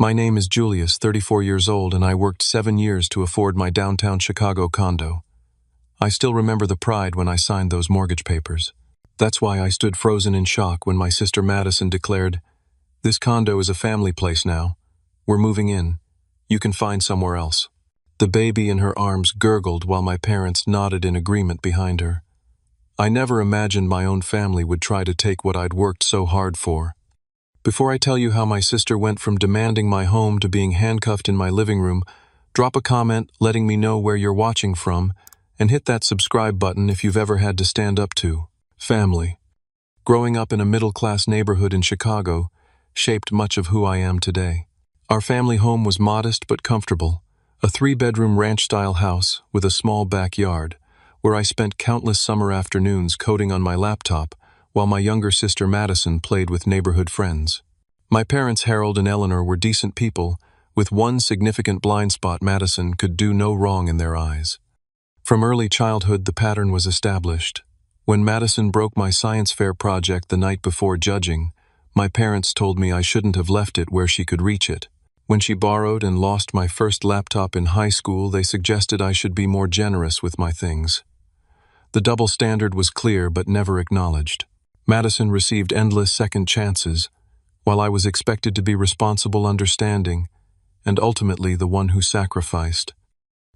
My name is Julius, 34 years old, and I worked 7 years to afford my downtown Chicago condo. I still remember the pride when I signed those mortgage papers. That's why I stood frozen in shock when my sister Madison declared, "This condo is a family place now. We're moving in. You can find somewhere else." The baby in her arms gurgled while my parents nodded in agreement behind her. I never imagined my own family would try to take what I'd worked so hard for. Before I tell you how my sister went from demanding my home to being handcuffed in my living room, drop a comment letting me know where you're watching from, and hit that subscribe button if you've ever had to stand up to family. Growing up in a middle-class neighborhood in Chicago shaped much of who I am today. Our family home was modest but comfortable, a 3-bedroom ranch-style house with a small backyard, where I spent countless summer afternoons coding on my laptop while my younger sister Madison played with neighborhood friends. My parents Harold and Eleanor were decent people, with one significant blind spot: Madison could do no wrong in their eyes. From early childhood the pattern was established. When Madison broke my science fair project the night before judging, my parents told me I shouldn't have left it where she could reach it. When she borrowed and lost my first laptop in high school, they suggested I should be more generous with my things. The double standard was clear but never acknowledged. Madison received endless second chances, while I was expected to be responsible, understanding, and ultimately the one who sacrificed.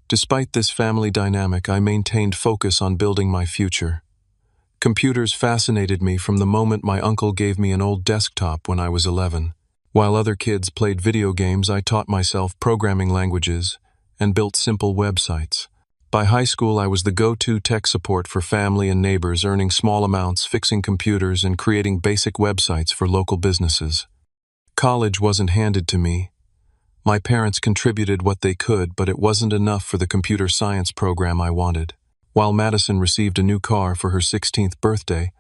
Despite this family dynamic, I maintained focus on building my future. Computers fascinated me from the moment my uncle gave me an old desktop when I was 11. While other kids played video games, I taught myself programming languages and built simple websites. By high school, I was the go-to tech support for family and neighbors, earning small amounts, fixing computers, and creating basic websites for local businesses. College wasn't handed to me. My parents contributed what they could, but it wasn't enough for the computer science program I wanted. While Madison received a new car for her 16th birthday,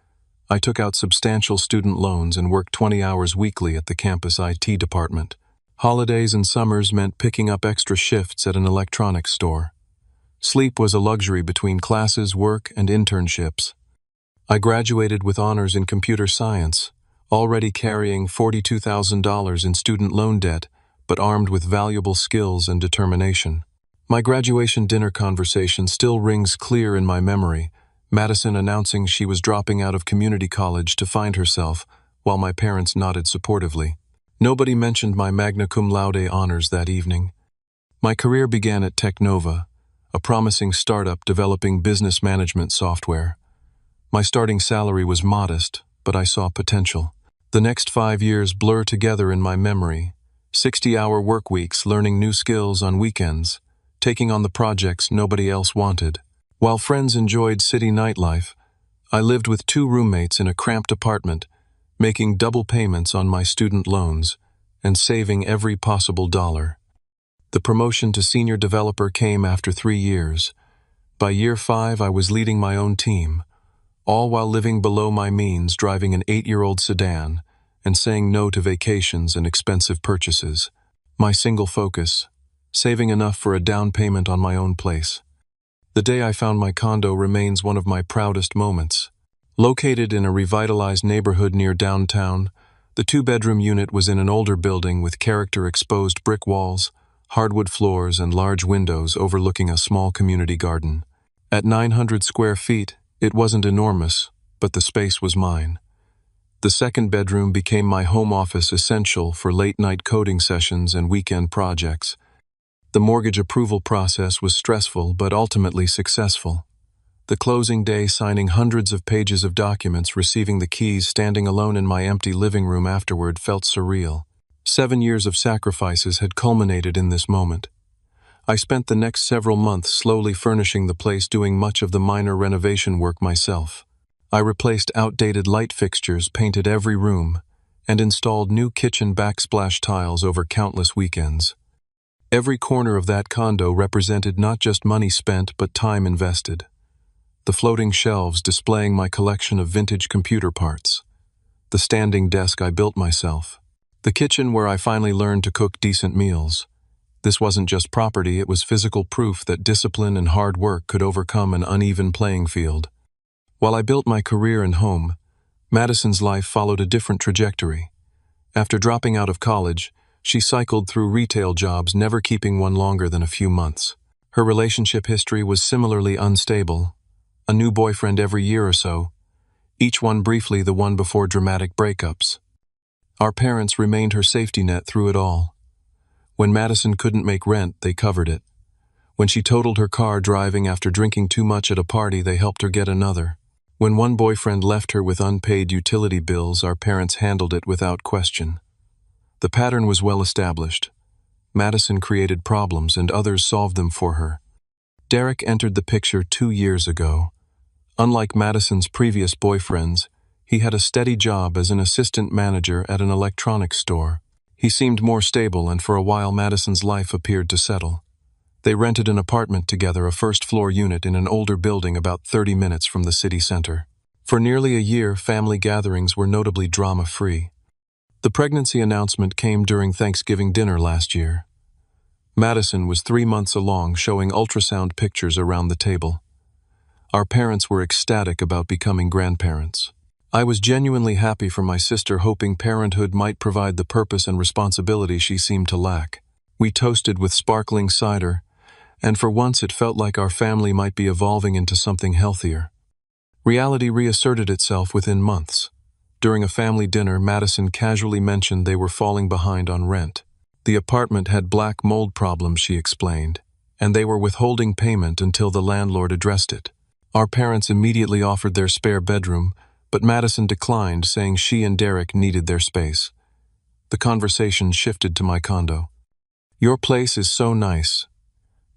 I took out substantial student loans and worked 20 hours weekly at the campus IT department. Holidays and summers meant picking up extra shifts at an electronics store. Sleep was a luxury between classes, work, and internships. I graduated with honors in computer science, already carrying $42,000 in student loan debt, but armed with valuable skills and determination. My graduation dinner conversation still rings clear in my memory, Madison announcing she was dropping out of community college to find herself, while my parents nodded supportively. Nobody mentioned my magna cum laude honors that evening. My career began at Technova, a promising startup developing business management software. My starting salary was modest, but I saw potential. The next 5 years blur together in my memory, 60-hour work weeks, learning new skills on weekends, taking on the projects nobody else wanted. While friends enjoyed city nightlife, I lived with 2 roommates in a cramped apartment, making double payments on my student loans and saving every possible dollar. The promotion to senior developer came after 3 years. By year 5, I was leading my own team, all while living below my means, driving an 8-year-old sedan and saying no to vacations and expensive purchases. My single focus: saving enough for a down payment on my own place. The day I found my condo remains one of my proudest moments. Located in a revitalized neighborhood near downtown, the 2-bedroom unit was in an older building with character-exposed brick walls, hardwood floors, and large windows overlooking a small community garden. At 900 square feet, it wasn't enormous, but the space was mine. The 2nd bedroom became my home office, essential for late-night coding sessions and weekend projects. The mortgage approval process was stressful but ultimately successful. The closing day, signing hundreds of pages of documents, receiving the keys, standing alone in my empty living room afterward, felt surreal. 7 years of sacrifices had culminated in this moment. I spent the next several months slowly furnishing the place, doing much of the minor renovation work myself. I replaced outdated light fixtures, painted every room, and installed new kitchen backsplash tiles over countless weekends. Every corner of that condo represented not just money spent, but time invested. The floating shelves displaying my collection of vintage computer parts. The standing desk I built myself. The kitchen where I finally learned to cook decent meals. This wasn't just property, it was physical proof that discipline and hard work could overcome an uneven playing field. While I built my career and home, Madison's life followed a different trajectory. After dropping out of college, She cycled through retail jobs, never keeping one longer than a few months. Her relationship history was similarly unstable. A new boyfriend every year or so, each one briefly, the one before dramatic breakups. Our parents remained her safety net through it all. When Madison couldn't make rent, they covered it. When she totaled her car driving after drinking too much at a party, they helped her get another. When one boyfriend left her with unpaid utility bills, our parents handled it without question. The pattern was well established. Madison created problems and others solved them for her. Derek entered the picture 2 years ago. Unlike Madison's previous boyfriends, he had a steady job as an assistant manager at an electronics store. He seemed more stable, and for a while Madison's life appeared to settle. They rented an apartment together, a first-floor unit in an older building about 30 minutes from the city center. For nearly a year, family gatherings were notably drama-free. The pregnancy announcement came during Thanksgiving dinner last year. Madison was 3 months along, showing ultrasound pictures around the table. Our parents were ecstatic about becoming grandparents. I was genuinely happy for my sister, hoping parenthood might provide the purpose and responsibility she seemed to lack. We toasted with sparkling cider, and for once it felt like our family might be evolving into something healthier. Reality reasserted itself within months. During a family dinner, Madison casually mentioned they were falling behind on rent. The apartment had black mold problems, she explained, and they were withholding payment until the landlord addressed it. Our parents immediately offered their spare bedroom, but Madison declined, saying she and Derek needed their space. The conversation shifted to my condo. "Your place is so nice,"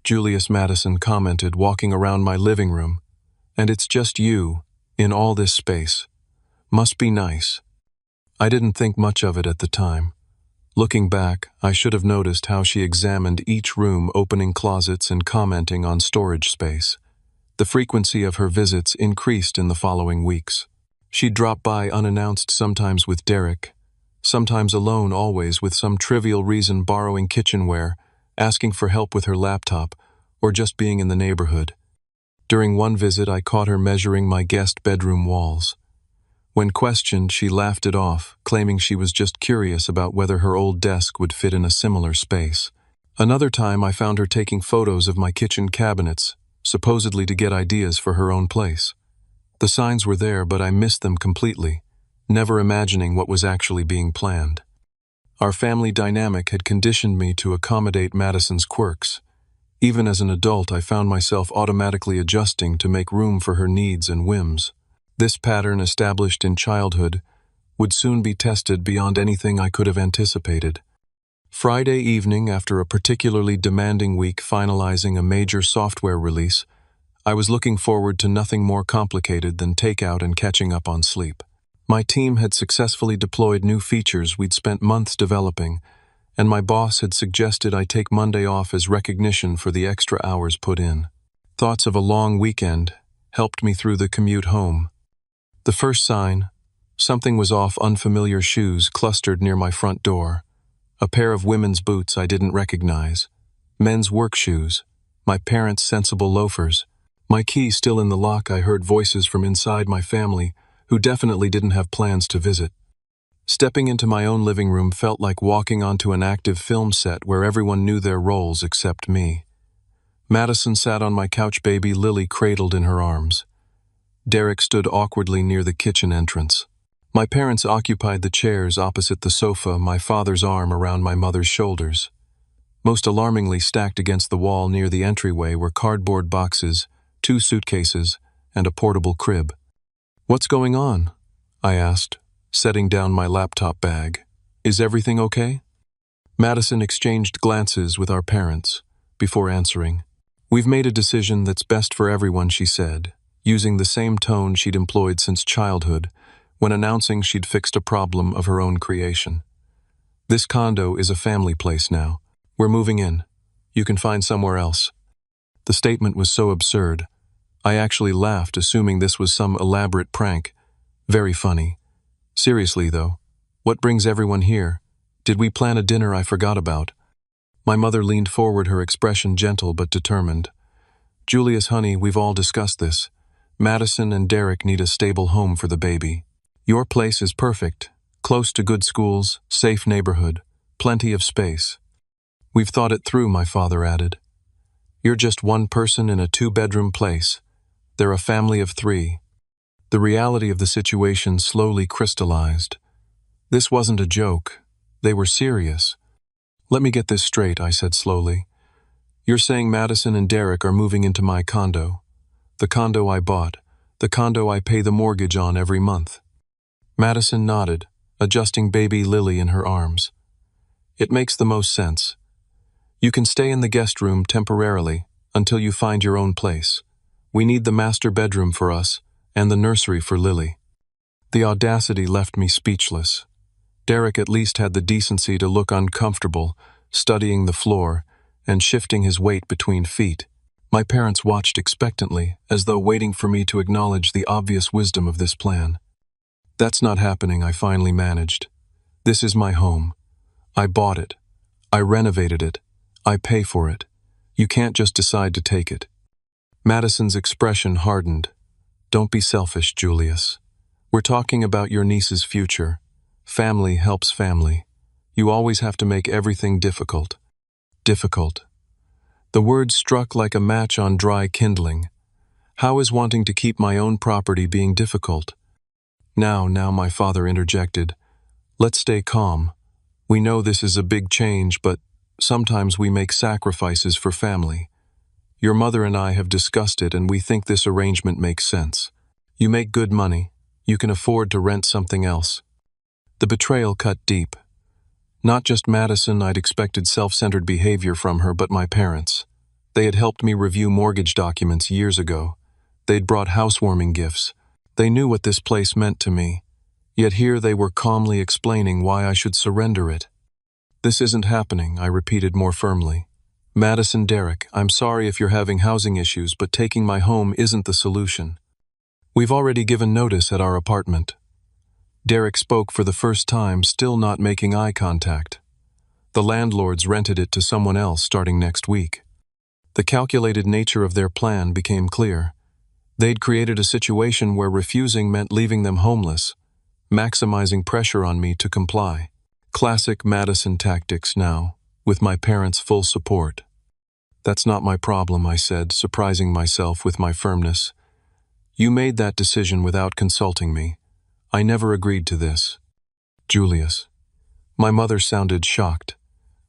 Julius Madison commented, walking around my living room. "And it's just you, in all this space. Must be nice." I didn't think much of it at the time. Looking back, I should have noticed how she examined each room, opening closets and commenting on storage space. The frequency of her visits increased in the following weeks. She'd drop by unannounced, sometimes with Derek, sometimes alone, always with some trivial reason, borrowing kitchenware, asking for help with her laptop, or just being in the neighborhood. During one visit, I caught her measuring my guest bedroom walls. When questioned, she laughed it off, claiming she was just curious about whether her old desk would fit in a similar space. Another time, I found her taking photos of my kitchen cabinets, supposedly to get ideas for her own place. The signs were there, but I missed them completely, never imagining what was actually being planned. Our family dynamic had conditioned me to accommodate Madison's quirks. Even as an adult, I found myself automatically adjusting to make room for her needs and whims. This pattern, established in childhood, would soon be tested beyond anything I could have anticipated. Friday evening, after a particularly demanding week finalizing a major software release, I was looking forward to nothing more complicated than takeout and catching up on sleep. My team had successfully deployed new features we'd spent months developing, and my boss had suggested I take Monday off as recognition for the extra hours put in. Thoughts of a long weekend helped me through the commute home. The first sign, something was off: unfamiliar shoes clustered near my front door. A pair of women's boots I didn't recognize. Men's work shoes. My parents' sensible loafers. My key still in the lock. I heard voices from inside my family, who definitely didn't have plans to visit. Stepping into my own living room felt like walking onto an active film set where everyone knew their roles except me. Madison sat on my couch, baby Lily cradled in her arms. Derek stood awkwardly near the kitchen entrance. My parents occupied the chairs opposite the sofa, my father's arm around my mother's shoulders. Most alarmingly, stacked against the wall near the entryway were cardboard boxes, 2 suitcases, and a portable crib. "What's going on?" I asked, setting down my laptop bag. "Is everything okay?" Madison exchanged glances with our parents before answering. "We've made a decision that's best for everyone," she said, using the same tone she'd employed since childhood when announcing she'd fixed a problem of her own creation. "This condo is a family place now. We're moving in. You can find somewhere else." The statement was so absurd. I actually laughed, assuming this was some elaborate prank. Very funny. Seriously, though, what brings everyone here? Did we plan a dinner I forgot about? My mother leaned forward, her expression gentle but determined. "Julius, honey, we've all discussed this. Madison and Derek need a stable home for the baby. Your place is perfect, close to good schools, safe neighborhood. Plenty of space. We've thought it through, my father added. You're just one person in a two-bedroom place. They're a family of three. The reality of the situation slowly crystallized. This wasn't a joke. They were serious. Let me get this straight, I said slowly. You're saying Madison and Derek are moving into my condo. The condo I bought. The condo I pay the mortgage on every month. Madison nodded, adjusting baby Lily in her arms. It makes the most sense. You can stay in the guest room temporarily until you find your own place. We need the master bedroom for us and the nursery for Lily. The audacity left me speechless. Derek at least had the decency to look uncomfortable, studying the floor and shifting his weight between feet. My parents watched expectantly, as though waiting for me to acknowledge the obvious wisdom of this plan. That's not happening, I finally managed. This is my home. I bought it. I renovated it. I pay for it. You can't just decide to take it. Madison's expression hardened. Don't be selfish, Julius. We're talking about your niece's future. Family helps family. You always have to make everything difficult. Difficult. The word struck like a match on dry kindling. How is wanting to keep my own property being difficult? Now, my father interjected. Let's stay calm. We know this is a big change, but sometimes we make sacrifices for family. Your mother and I have discussed it, and we think this arrangement makes sense. You make good money. You can afford to rent something else. The betrayal cut deep. Not just Madison, I'd expected self-centered behavior from her, but my parents. They had helped me review mortgage documents years ago. They'd brought housewarming gifts. They knew what this place meant to me. Yet here they were calmly explaining why I should surrender it. This isn't happening, I repeated more firmly. Madison, Derek, I'm sorry if you're having housing issues, but taking my home isn't the solution. We've already given notice at our apartment. Derek spoke for the first time, still not making eye contact. The landlords rented it to someone else starting next week. The calculated nature of their plan became clear. They'd created a situation where refusing meant leaving them homeless, maximizing pressure on me to comply. Classic Madison tactics now, with my parents' full support. That's not my problem, I said, surprising myself with my firmness. You made that decision without consulting me. I never agreed to this. Julius. My mother sounded shocked.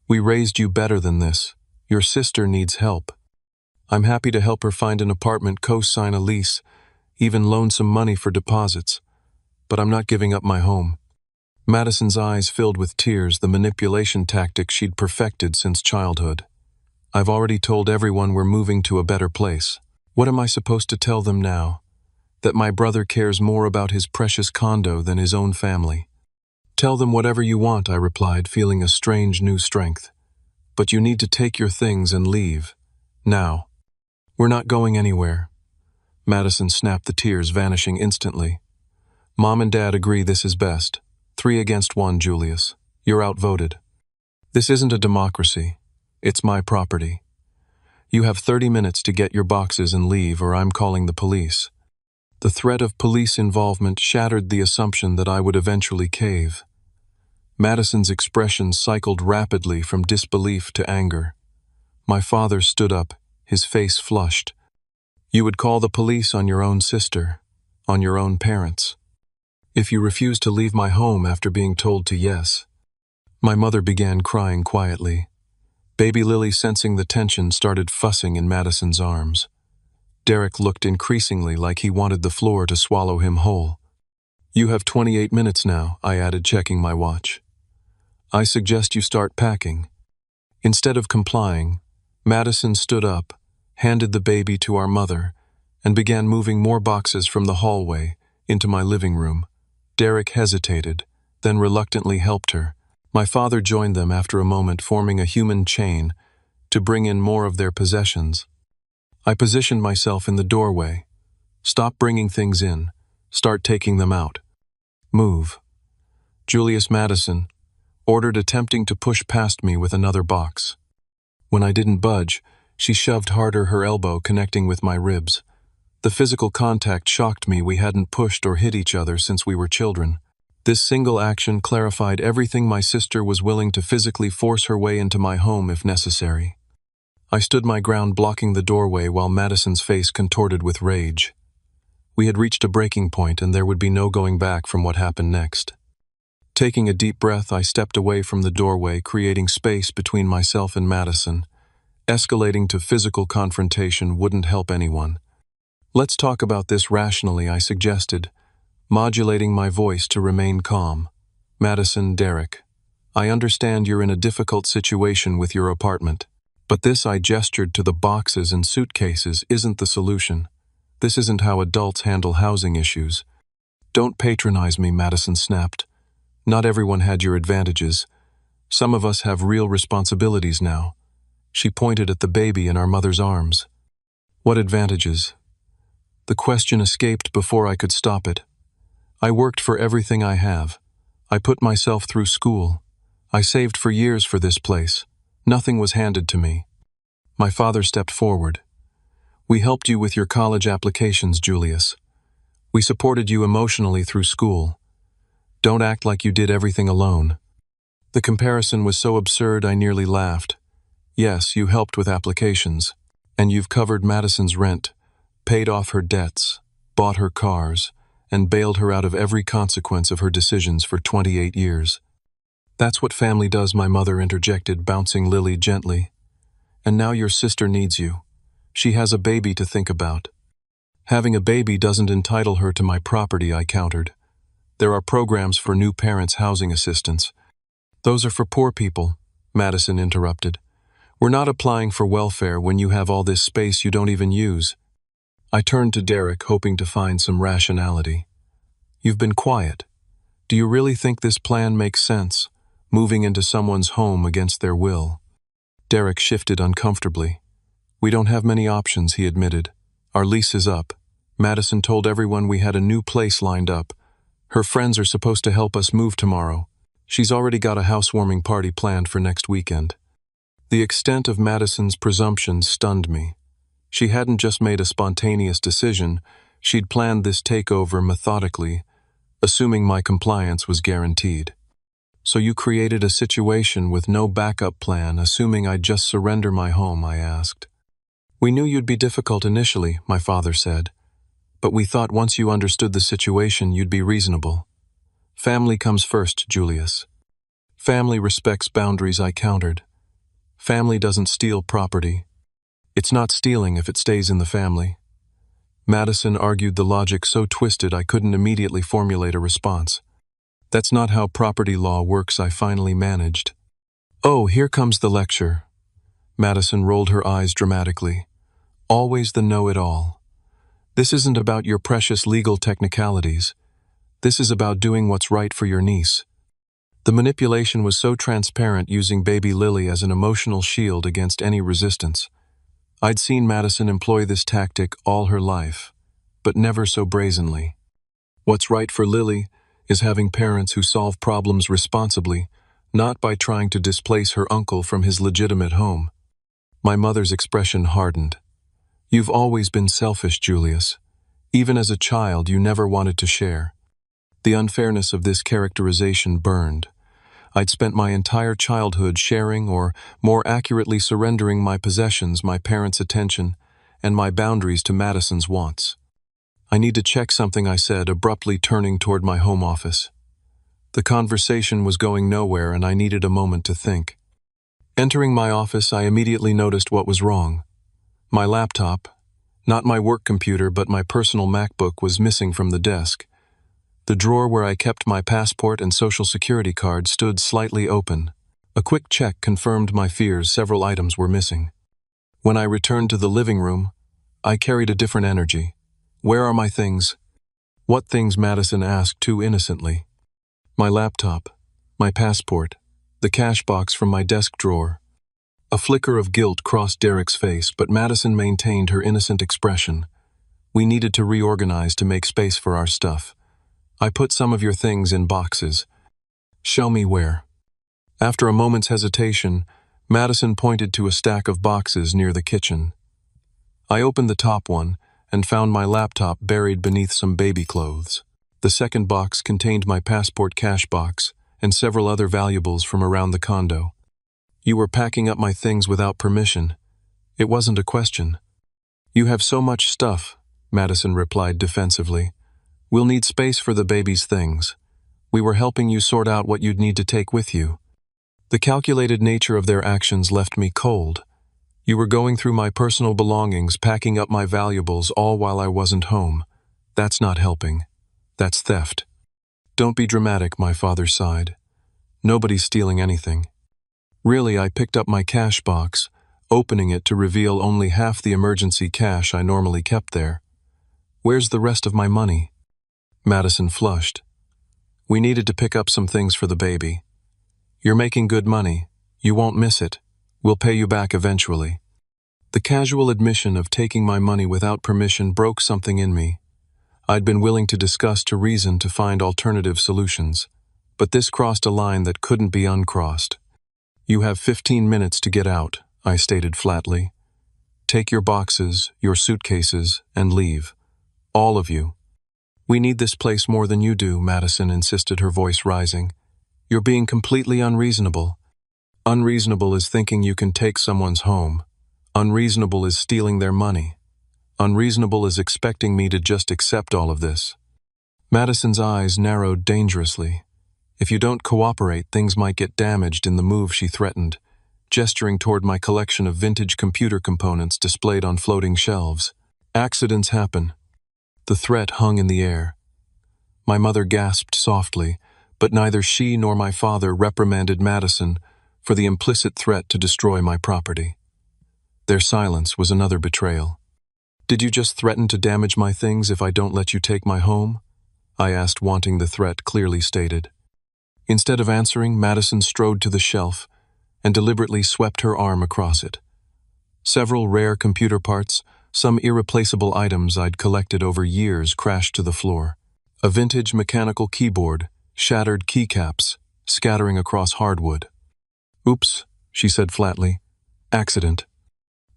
We raised you better than this. Your sister needs help. I'm happy to help her find an apartment, co-sign a lease, even loan some money for deposits. But I'm not giving up my home. Madison's eyes filled with tears, the manipulation tactic she'd perfected since childhood. I've already told everyone we're moving to a better place. What am I supposed to tell them now? That my brother cares more about his precious condo than his own family. Tell them whatever you want, I replied, feeling a strange new strength. But you need to take your things and leave. Now. We're not going anywhere. Madison snapped, the tears vanishing instantly. Mom and Dad agree this is best. 3 against 1, Julius. You're outvoted. This isn't a democracy. It's my property. You have 30 minutes to get your boxes and leave, or I'm calling the police. The threat of police involvement shattered the assumption that I would eventually cave. Madison's expression cycled rapidly from disbelief to anger. My father stood up, his face flushed. You would call the police on your own sister, on your own parents. If you refuse to leave my home after being told to yes. My mother began crying quietly. Baby Lily, sensing the tension, started fussing in Madison's arms. Derek looked increasingly like he wanted the floor to swallow him whole. You have 28 minutes now, I added, checking my watch. I suggest you start packing. Instead of complying, Madison stood up, handed the baby to our mother, and began moving more boxes from the hallway into my living room. Derek hesitated, then reluctantly helped her. My father joined them after a moment, forming a human chain to bring in more of their possessions. I positioned myself in the doorway. Stop bringing things in. Start taking them out. Move. Julius. Madison ordered, attempting to push past me with another box. When I didn't budge, she shoved harder, her elbow connecting with my ribs. The physical contact shocked me. We hadn't pushed or hit each other since we were children. This single action clarified everything. My sister was willing to physically force her way into my home if necessary. I stood my ground, blocking the doorway while Madison's face contorted with rage. We had reached a breaking point, and there would be no going back from what happened next. Taking a deep breath, I stepped away from the doorway, creating space between myself and Madison. Escalating to physical confrontation wouldn't help anyone. "Let's talk about this rationally," I suggested, modulating my voice to remain calm. "Madison, Derek, I understand you're in a difficult situation with your apartment. But this," I gestured to the boxes and suitcases, "isn't the solution. This isn't how adults handle housing issues." "Don't patronize me," Madison snapped. "Not everyone had your advantages. Some of us have real responsibilities now." She pointed at the baby in our mother's arms. "What advantages?" The question escaped before I could stop it. "I worked for everything I have. I put myself through school. I saved for years for this place. Nothing was handed to me." My father stepped forward. "We helped you with your college applications, Julius. We supported you emotionally through school. Don't act like you did everything alone." The comparison was so absurd I nearly laughed. "Yes, you helped with applications. And you've covered Madison's rent, paid off her debts, bought her cars, and bailed her out of every consequence of her decisions for 28 years. That's what family does," my mother interjected, bouncing Lily gently. "And now your sister needs you. She has a baby to think about." "Having a baby doesn't entitle her to my property," I countered. "There are programs for new parents' housing assistance." "Those are for poor people," Madison interrupted. "We're not applying for welfare when you have all this space you don't even use." I turned to Derek, hoping to find some rationality. "You've been quiet. Do you really think this plan makes sense, moving into someone's home against their will?" Derek shifted uncomfortably. "We don't have many options," he admitted. "Our lease is up. Madison told everyone we had a new place lined up. Her friends are supposed to help us move tomorrow. She's already got a housewarming party planned for next weekend." The extent of Madison's presumption stunned me. She hadn't just made a spontaneous decision, she'd planned this takeover methodically, assuming my compliance was guaranteed. "So you created a situation with no backup plan, assuming I'd just surrender my home?" I asked. "We knew you'd be difficult initially," my father said, "but we thought once you understood the situation, you'd be reasonable. Family comes first, Julius." "Family respects boundaries," I countered. "Family doesn't steal property. It's not stealing if it stays in the family." Madison argued the logic so twisted I couldn't immediately formulate a response. "That's not how property law works," I finally managed. "Oh, here comes the lecture." Madison rolled her eyes dramatically. "Always the know-it-all. This isn't about your precious legal technicalities. This is about doing what's right for your niece." The manipulation was so transparent, using baby Lily as an emotional shield against any resistance. I'd seen Madison employ this tactic all her life, but never so brazenly. What's right for Lily is having parents who solve problems responsibly, not by trying to displace her uncle from his legitimate home. My mother's expression hardened. "You've always been selfish, Julius. Even as a child, you never wanted to share." The unfairness of this characterization burned. I'd spent my entire childhood sharing, or more accurately surrendering, my possessions, my parents' attention, and my boundaries to Madison's wants. "I need to check something," I said, abruptly turning toward my home office. The conversation was going nowhere, and I needed a moment to think. Entering my office, I immediately noticed what was wrong. My laptop, not my work computer but my personal MacBook, was missing from the desk. The drawer where I kept my passport and social security card stood slightly open. A quick check confirmed my fears. Several items were missing. When I returned to the living room, I carried a different energy. "Where are my things?" "What things?" Madison asked too innocently. "My laptop, my passport, the cash box from my desk drawer." A flicker of guilt crossed Derek's face, but Madison maintained her innocent expression. "We needed to reorganize to make space for our stuff. I put some of your things in boxes." "Show me where." After a moment's hesitation, Madison pointed to a stack of boxes near the kitchen. I opened the top one and found my laptop buried beneath some baby clothes. The second box contained my passport cash box and several other valuables from around the condo. You were packing up my things without permission. It wasn't a question. You have so much stuff, Madison replied defensively. We'll need space for the baby's things. We were helping you sort out what you'd need to take with you. The calculated nature of their actions left me cold. You were going through my personal belongings, packing up my valuables, all while I wasn't home. That's not helping. That's theft. Don't be dramatic, my father sighed. Nobody's stealing anything. Really, I picked up my cash box, opening it to reveal only half the emergency cash I normally kept there. Where's the rest of my money? Madison flushed. We needed to pick up some things for the baby. You're making good money. You won't miss it. We'll pay you back eventually. The casual admission of taking my money without permission broke something in me. I'd been willing to discuss, to reason, to find alternative solutions. But this crossed a line that couldn't be uncrossed. You have 15 minutes to get out, I stated flatly. Take your boxes, your suitcases, and leave. All of you. We need this place more than you do, Madison insisted, her voice rising. You're being completely unreasonable. Unreasonable is thinking you can take someone's home. Unreasonable is stealing their money. Unreasonable is expecting me to just accept all of this. Madison's eyes narrowed dangerously. If you don't cooperate, things might get damaged in the move, she threatened, gesturing toward my collection of vintage computer components displayed on floating shelves. Accidents happen. The threat hung in the air. My mother gasped softly, but neither she nor my father reprimanded Madison for the implicit threat to destroy my property. Their silence was another betrayal. Did you just threaten to damage my things if I don't let you take my home? I asked, wanting the threat clearly stated. Instead of answering, Madison strode to the shelf and deliberately swept her arm across it. Several rare computer parts, some irreplaceable items I'd collected over years, crashed to the floor. A vintage mechanical keyboard, shattered keycaps, scattering across hardwood. Oops, she said flatly. Accident.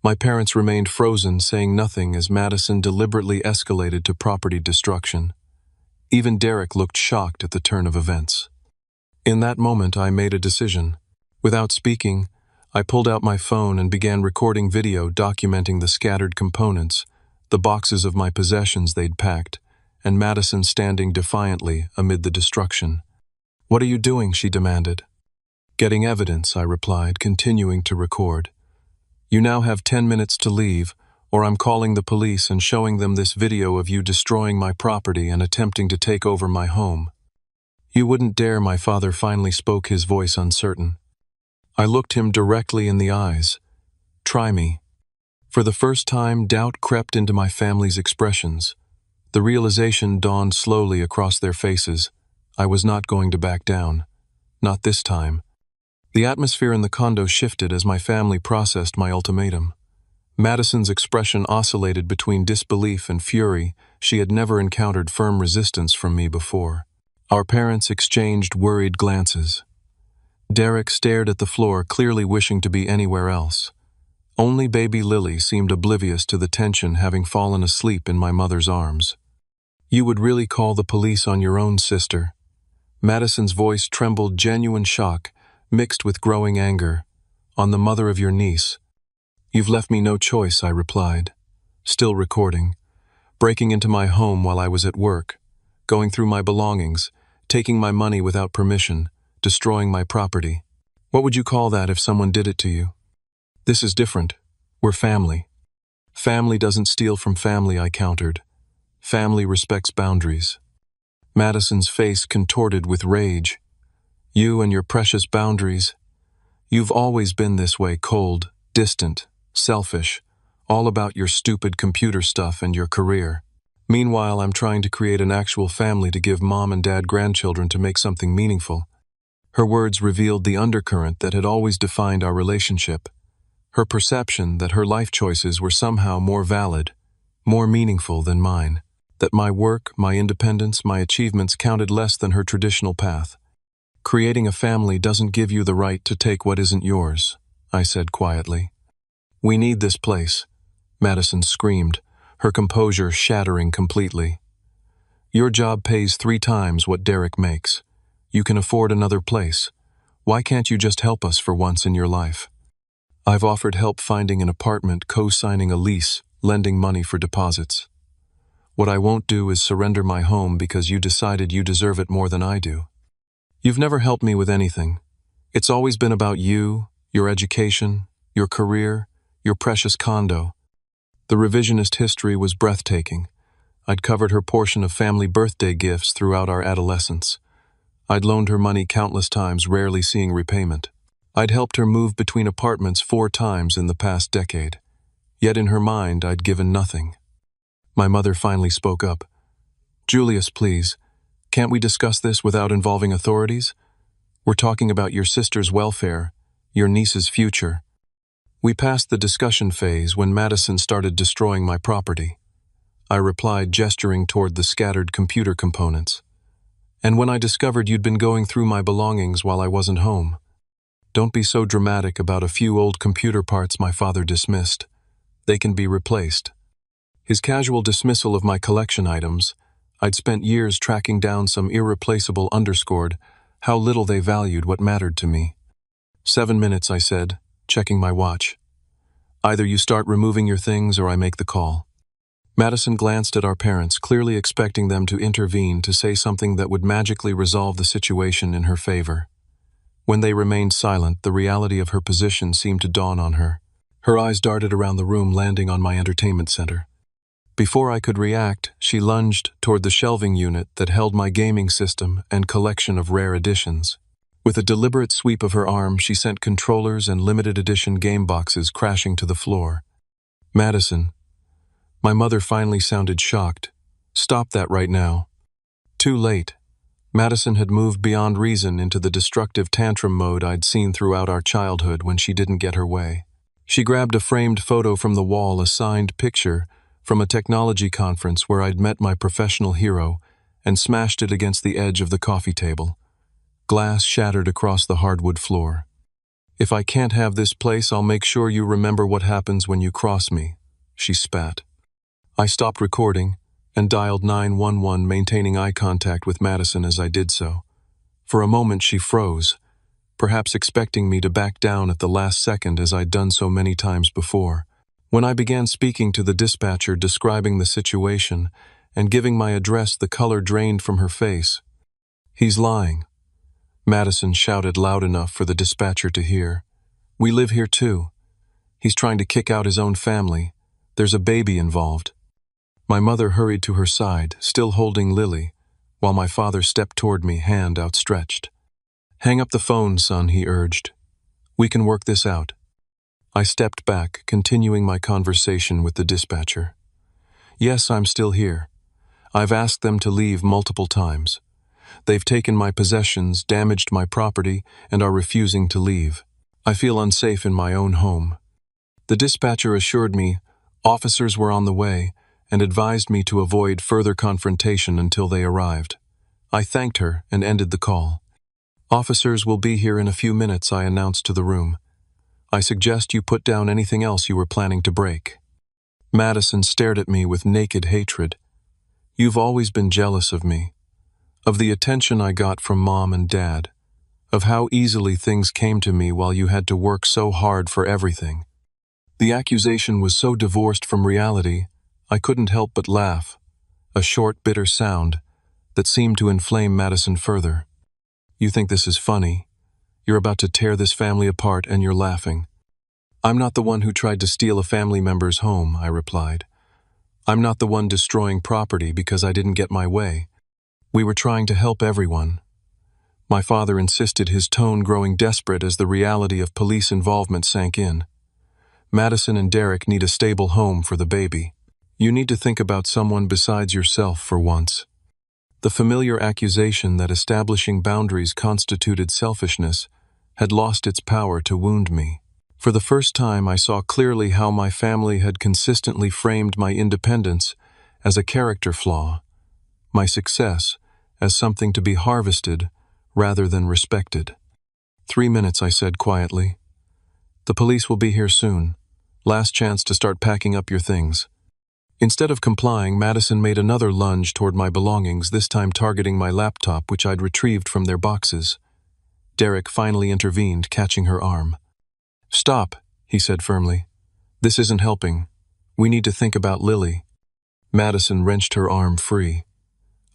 My parents remained frozen, saying nothing as Madison deliberately escalated to property destruction. Even Derek looked shocked at the turn of events. In that moment, I made a decision. Without speaking, I pulled out my phone and began recording video documenting the scattered components, the boxes of my possessions they'd packed, and Madison standing defiantly amid the destruction. What are you doing? She demanded. Getting evidence, I replied, continuing to record. You now have 10 minutes to leave, or I'm calling the police and showing them this video of you destroying my property and attempting to take over my home. You wouldn't dare, my father finally spoke, his voice uncertain. I looked him directly in the eyes. Try me. For the first time, doubt crept into my family's expressions. The realization dawned slowly across their faces. I was not going to back down. Not this time. The atmosphere in the condo shifted as my family processed my ultimatum. Madison's expression oscillated between disbelief and fury. She had never encountered firm resistance from me before. Our parents exchanged worried glances. Derek stared at the floor, clearly wishing to be anywhere else. Only baby Lily seemed oblivious to the tension, having fallen asleep in my mother's arms. You would really call the police on your own sister? Madison's voice trembled, genuine shock, mixed with growing anger. On the mother of your niece. You've left me no choice, I replied. Still recording. Breaking into my home while I was at work. Going through my belongings. Taking my money without permission. Destroying my property. What would you call that if someone did it to you? This is different. We're family. Family doesn't steal from family, I countered. Family respects boundaries. Madison's face contorted with rage. You and your precious boundaries. You've always been this way, cold, distant, selfish, all about your stupid computer stuff and your career. Meanwhile, I'm trying to create an actual family to give mom and dad grandchildren, to make something meaningful. Her words revealed the undercurrent that had always defined our relationship. Her perception that her life choices were somehow more valid, more meaningful than mine. That my work, my independence, my achievements counted less than her traditional path. Creating a family doesn't give you the right to take what isn't yours, I said quietly. We need this place, Madison screamed, her composure shattering completely. Your job pays 3 times what Derek makes. You can afford another place. Why can't you just help us for once in your life? I've offered help finding an apartment, co-signing a lease, lending money for deposits. What I won't do is surrender my home because you decided you deserve it more than I do. You've never helped me with anything. It's always been about you, your education, your career, your precious condo. The revisionist history was breathtaking. I'd covered her portion of family birthday gifts throughout our adolescence. I'd loaned her money countless times, rarely seeing repayment. I'd helped her move between apartments 4 times in the past decade. Yet in her mind, I'd given nothing. My mother finally spoke up. "Julius, please, can't we discuss this without involving authorities? We're talking about your sister's welfare, your niece's future." We passed the discussion phase when Madison started destroying my property. I replied, gesturing toward the scattered computer components. "And when I discovered you'd been going through my belongings while I wasn't home." "Don't be so dramatic about a few old computer parts my father dismissed. They can be replaced." His casual dismissal of my collection items, I'd spent years tracking down some irreplaceable, underscored how little they valued what mattered to me. 7 minutes, I said, checking my watch. "Either you start removing your things or I make the call." Madison glanced at our parents, clearly expecting them to intervene to say something that would magically resolve the situation in her favor. When they remained silent, the reality of her position seemed to dawn on her. Her eyes darted around the room, landing on my entertainment center. Before I could react, she lunged toward the shelving unit that held my gaming system and collection of rare editions. With a deliberate sweep of her arm, she sent controllers and limited edition game boxes crashing to the floor. "Madison." My mother finally sounded shocked. "Stop that right now." Too late. Madison had moved beyond reason into the destructive tantrum mode I'd seen throughout our childhood when she didn't get her way. She grabbed a framed photo from the wall, a signed picture from a technology conference where I'd met my professional hero, and smashed it against the edge of the coffee table. Glass shattered across the hardwood floor. "If I can't have this place, I'll make sure you remember what happens when you cross me," she spat. I stopped recording and dialed 911, maintaining eye contact with Madison as I did so. For a moment she froze, perhaps expecting me to back down at the last second as I'd done so many times before. When I began speaking to the dispatcher, describing the situation and giving my address, the color drained from her face. "He's lying," Madison shouted loud enough for the dispatcher to hear. "We live here too. He's trying to kick out his own family. There's a baby involved." My mother hurried to her side, still holding Lily, while my father stepped toward me, hand outstretched. "Hang up the phone, son," he urged. "We can work this out." I stepped back, continuing my conversation with the dispatcher. "Yes, I'm still here. I've asked them to leave multiple times. They've taken my possessions, damaged my property, and are refusing to leave. I feel unsafe in my own home." The dispatcher assured me officers were on the way and advised me to avoid further confrontation until they arrived. I thanked her and ended the call. "Officers will be here in a few minutes," I announced to the room. "I suggest you put down anything else you were planning to break." Madison stared at me with naked hatred. "You've always been jealous of me, of the attention I got from Mom and Dad, of how easily things came to me while you had to work so hard for everything." The accusation was so divorced from reality, I couldn't help but laugh, a short, bitter sound that seemed to inflame Madison further. "You think this is funny? You're about to tear this family apart and you're laughing." "I'm not the one who tried to steal a family member's home," I replied. "I'm not the one destroying property because I didn't get my way. We were trying to help everyone." My father insisted, his tone growing desperate as the reality of police involvement sank in. "Madison and Derek need a stable home for the baby. You need to think about someone besides yourself for once." The familiar accusation that establishing boundaries constituted selfishness had lost its power to wound me. For the first time, I saw clearly how my family had consistently framed my independence as a character flaw, my success as something to be harvested rather than respected. 3 minutes, I said quietly. "The police will be here soon. Last chance to start packing up your things." Instead of complying, Madison made another lunge toward my belongings, this time targeting my laptop, which I'd retrieved from their boxes. Derek finally intervened, catching her arm. "Stop," he said firmly. "This isn't helping. We need to think about Lily." Madison wrenched her arm free.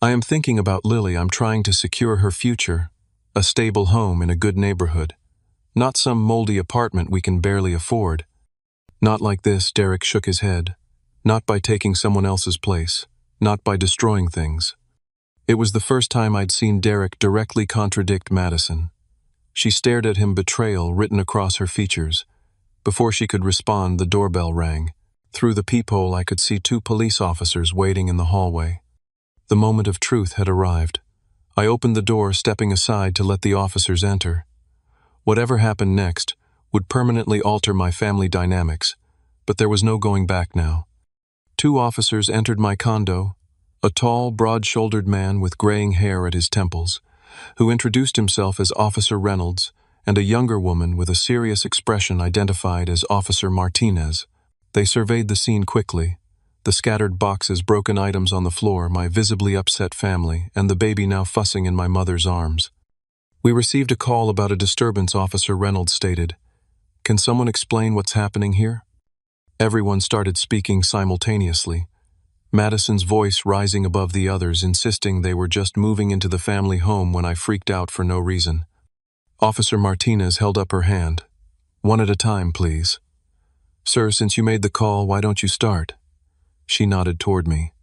"I am thinking about Lily. I'm trying to secure her future, a stable home in a good neighborhood, not some moldy apartment we can barely afford." "Not like this," Derek shook his head. "Not by taking someone else's place, not by destroying things." It was the first time I'd seen Derek directly contradict Madison. She stared at him, betrayal written across her features. Before she could respond, the doorbell rang. Through the peephole, I could see 2 police officers waiting in the hallway. The moment of truth had arrived. I opened the door, stepping aside to let the officers enter. Whatever happened next would permanently alter my family dynamics, but there was no going back now. 2 officers entered my condo, a tall, broad-shouldered man with graying hair at his temples, who introduced himself as Officer Reynolds, and a younger woman with a serious expression identified as Officer Martinez. They surveyed the scene quickly, the scattered boxes, broken items on the floor, my visibly upset family, and the baby now fussing in my mother's arms. "We received a call about a disturbance," Officer Reynolds stated. "Can someone explain what's happening here?" Everyone started speaking simultaneously, Madison's voice rising above the others, insisting they were just moving into the family home when I freaked out for no reason. Officer Martinez held up her hand. "One at a time, please." "Sir, since you made the call, why don't you start?" She nodded toward me.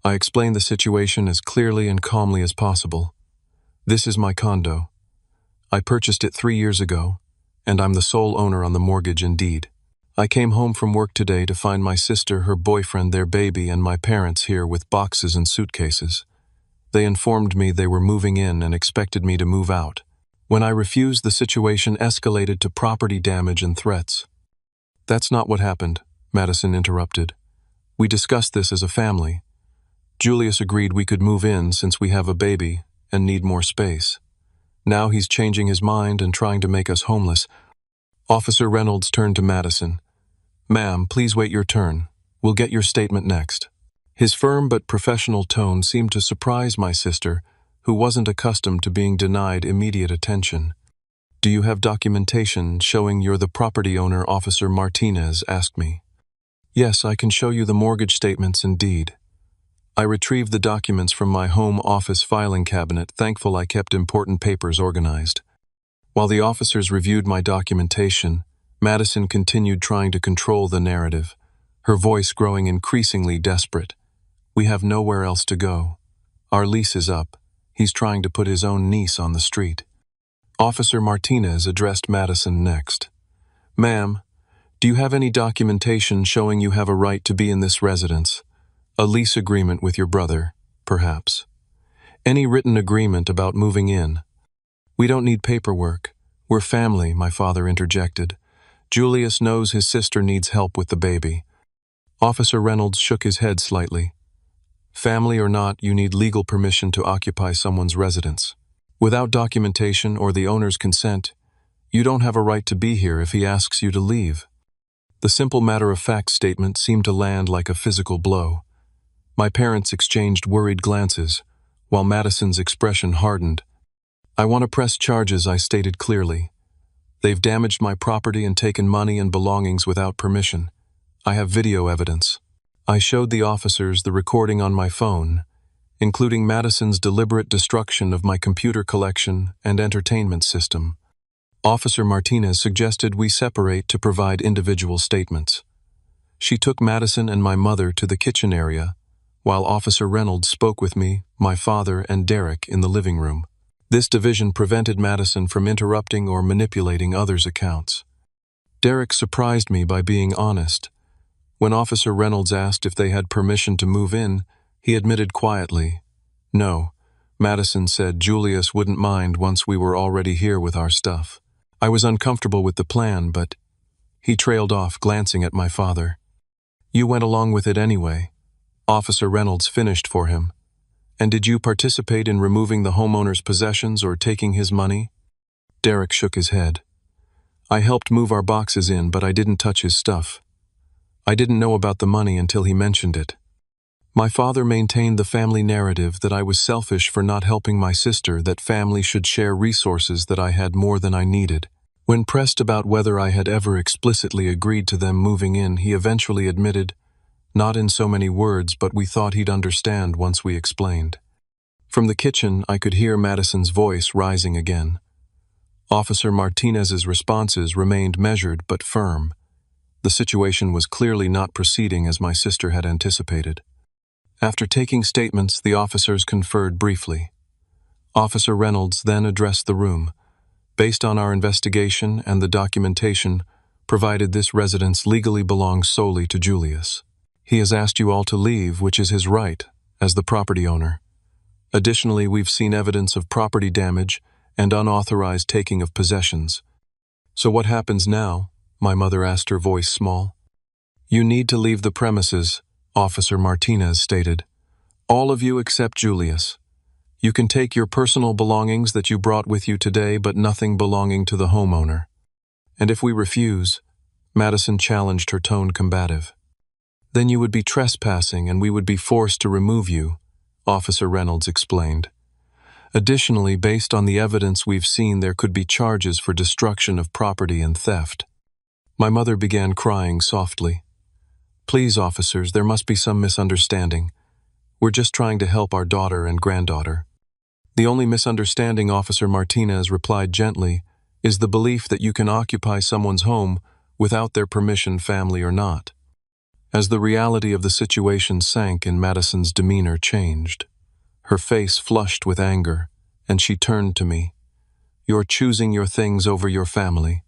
I explained the situation as clearly and calmly as possible. "This is my condo. I purchased it 3 years ago, and I'm the sole owner on the mortgage and deed. I came home from work today to find my sister, her boyfriend, their baby, and my parents here with boxes and suitcases. They informed me they were moving in and expected me to move out. When I refused, the situation escalated to property damage and threats." "That's not what happened," Madison interrupted. "We discussed this as a family. Julius agreed we could move in since we have a baby and need more space. Now he's changing his mind and trying to make us homeless." Officer Reynolds turned to Madison. "Ma'am, please wait your turn. We'll get your statement next." His firm but professional tone seemed to surprise my sister, who wasn't accustomed to being denied immediate attention. "Do you have documentation showing you're the property owner?" Officer Martinez asked me. "Yes, I can show you the mortgage statements and deed." I retrieved the documents from my home office filing cabinet, thankful I kept important papers organized. While the officers reviewed my documentation, Madison continued trying to control the narrative, her voice growing increasingly desperate. "We have nowhere else to go. Our lease is up. He's trying to put his own niece on the street." Officer Martinez addressed Madison next. "Ma'am, do you have any documentation showing you have a right to be in this residence? A lease agreement with your brother, perhaps? Any written agreement about moving in?" "We don't need paperwork. We're family," my father interjected. "Julius knows his sister needs help with the baby." Officer Reynolds shook his head slightly. "Family or not, you need legal permission to occupy someone's residence. Without documentation or the owner's consent, you don't have a right to be here if he asks you to leave." The simple matter-of-fact statement seemed to land like a physical blow. My parents exchanged worried glances, while Madison's expression hardened. "I want to press charges," I stated clearly. "They've damaged my property and taken money and belongings without permission. I have video evidence." I showed the officers the recording on my phone, including Madison's deliberate destruction of my computer collection and entertainment system. Officer Martinez suggested we separate to provide individual statements. She took Madison and my mother to the kitchen area, while Officer Reynolds spoke with me, my father, and Derek in the living room. This division prevented Madison from interrupting or manipulating others' accounts. Derek surprised me by being honest. When Officer Reynolds asked if they had permission to move in, he admitted quietly, "No." Madison said Julius wouldn't mind once we were already here with our stuff. I was uncomfortable with the plan, but he trailed off, glancing at my father. "You went along with it anyway." Officer Reynolds finished for him. "And did you participate in removing the homeowner's possessions or taking his money?" Derek shook his head. "I helped move our boxes in, but I didn't touch his stuff." I didn't know about the money until he mentioned it. My father maintained the family narrative that I was selfish for not helping my sister, that family should share resources, that I had more than I needed. When pressed about whether I had ever explicitly agreed to them moving in, he eventually admitted, not in so many words, but we thought he'd understand once we explained. From the kitchen, I could hear Madison's voice rising again. Officer Martinez's responses remained measured but firm. The situation was clearly not proceeding as my sister had anticipated. After taking statements, the officers conferred briefly. Officer Reynolds then addressed the room. Based on our investigation and the documentation provided, this residence legally belongs solely to Julius. He has asked you all to leave, which is his right as the property owner. Additionally, we've seen evidence of property damage and unauthorized taking of possessions. So what happens now? My mother asked, her voice small. You need to leave the premises, Officer Martinez stated. All of you except Julius. You can take your personal belongings that you brought with you today, but nothing belonging to the homeowner. And if we refuse, Madison challenged, her tone combative. Then you would be trespassing and we would be forced to remove you, Officer Reynolds explained. Additionally, based on the evidence we've seen, there could be charges for destruction of property and theft. My mother began crying softly. Please, officers, there must be some misunderstanding. We're just trying to help our daughter and granddaughter. The only misunderstanding, Officer Martinez replied gently, is the belief that you can occupy someone's home without their permission, family or not. As the reality of the situation sank in, Madison's demeanor changed. Her face flushed with anger, and she turned to me. You're choosing your things over your family.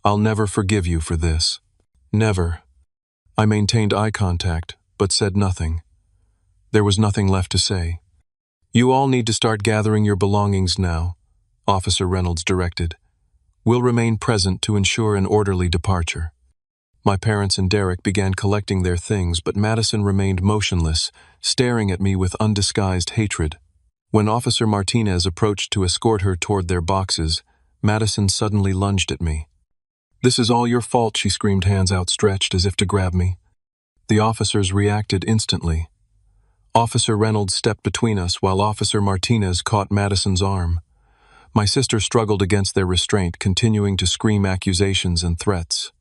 I'll never forgive you for this. Never. I maintained eye contact, but said nothing. There was nothing left to say. You all need to start gathering your belongings now, Officer Reynolds directed. We'll remain present to ensure an orderly departure. My parents and Derek began collecting their things, but Madison remained motionless, staring at me with undisguised hatred. When Officer Martinez approached to escort her toward their boxes, Madison suddenly lunged at me. This is all your fault, she screamed, hands outstretched as if to grab me. The officers reacted instantly. Officer Reynolds stepped between us while Officer Martinez caught Madison's arm. My sister struggled against their restraint, continuing to scream accusations and threats.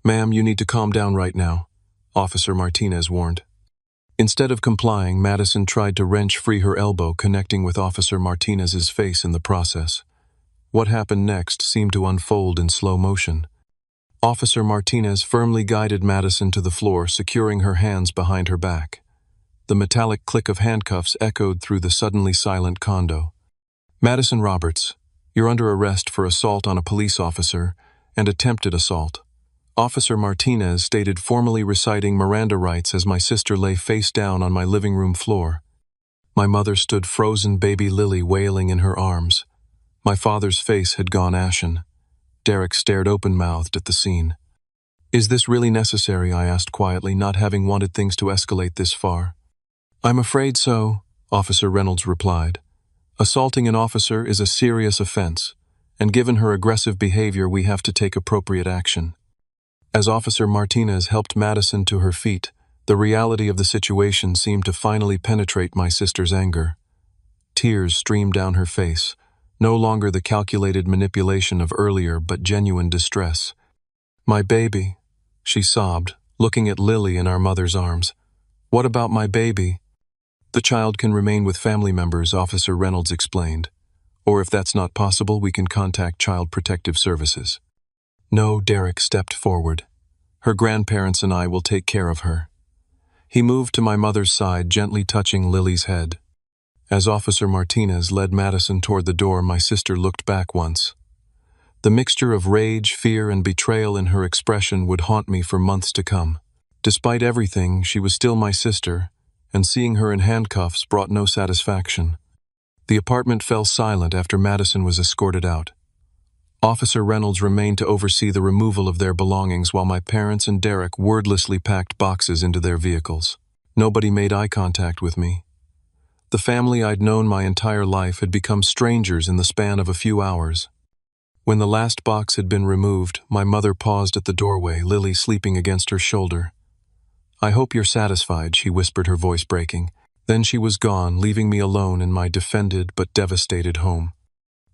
Ma'am, you need to calm down right now, Officer Martinez warned. Instead of complying, Madison tried to wrench free her elbow, connecting with Officer Martinez's face in the process. What happened next seemed to unfold in slow motion. Officer Martinez firmly guided Madison to the floor, securing her hands behind her back. The metallic click of handcuffs echoed through the suddenly silent condo. Madison Roberts, you're under arrest for assault on a police officer and attempted assault. Officer Martinez stated, formally reciting Miranda rights as my sister lay face down on my living room floor. My mother stood frozen, baby Lily wailing in her arms. My father's face had gone ashen. Derek stared open-mouthed at the scene. Is this really necessary? I asked quietly, not having wanted things to escalate this far. I'm afraid so, Officer Reynolds replied. Assaulting an officer is a serious offense, and given her aggressive behavior, we have to take appropriate action. As Officer Martinez helped Madison to her feet, the reality of the situation seemed to finally penetrate my sister's anger. Tears streamed down her face, no longer the calculated manipulation of earlier but genuine distress. My baby, she sobbed, looking at Lily in our mother's arms. What about my baby? The child can remain with family members, Officer Reynolds explained. Or if that's not possible, we can contact Child Protective Services. No, Derek stepped forward. Her grandparents and I will take care of her. He moved to my mother's side, gently touching Lily's head. As Officer Martinez led Madison toward the door, my sister looked back once. The mixture of rage, fear, and betrayal in her expression would haunt me for months to come. Despite everything, she was still my sister, and seeing her in handcuffs brought no satisfaction. The apartment fell silent after Madison was escorted out. Officer Reynolds remained to oversee the removal of their belongings while my parents and Derek wordlessly packed boxes into their vehicles. Nobody made eye contact with me. The family I'd known my entire life had become strangers in the span of a few hours. When the last box had been removed, my mother paused at the doorway, Lily sleeping against her shoulder. "I hope you're satisfied," she whispered, her voice breaking. Then she was gone, leaving me alone in my defended but devastated home.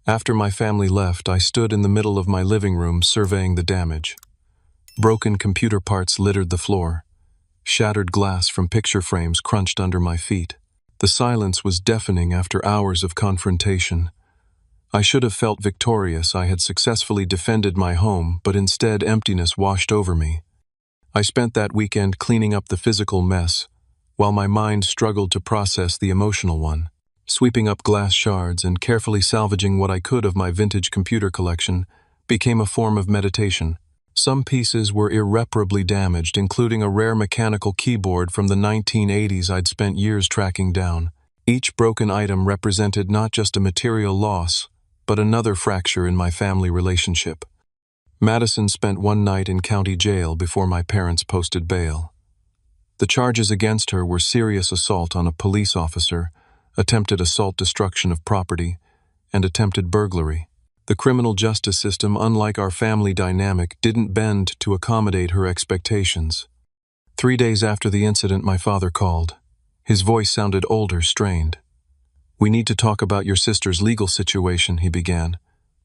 After my family left, I stood in the middle of my living room surveying the damage. Broken computer parts littered the floor. Shattered glass from picture frames crunched under my feet. The silence was deafening after hours of confrontation. I should have felt victorious. I had successfully defended my home, but instead emptiness washed over me. I spent that weekend cleaning up the physical mess, while my mind struggled to process the emotional one. Sweeping up glass shards and carefully salvaging what I could of my vintage computer collection became a form of meditation. Some pieces were irreparably damaged, including a rare mechanical keyboard from the 1980s I'd spent years tracking down. Each broken item represented not just a material loss, but another fracture in my family relationship. Madison spent one night in county jail before my parents posted bail. The charges against her were serious assault on a police officer, attempted assault, destruction of property, and attempted burglary. The criminal justice system, unlike our family dynamic, didn't bend to accommodate her expectations. 3 days after the incident, my father called. His voice sounded older, strained. "We need to talk about your sister's legal situation," he began.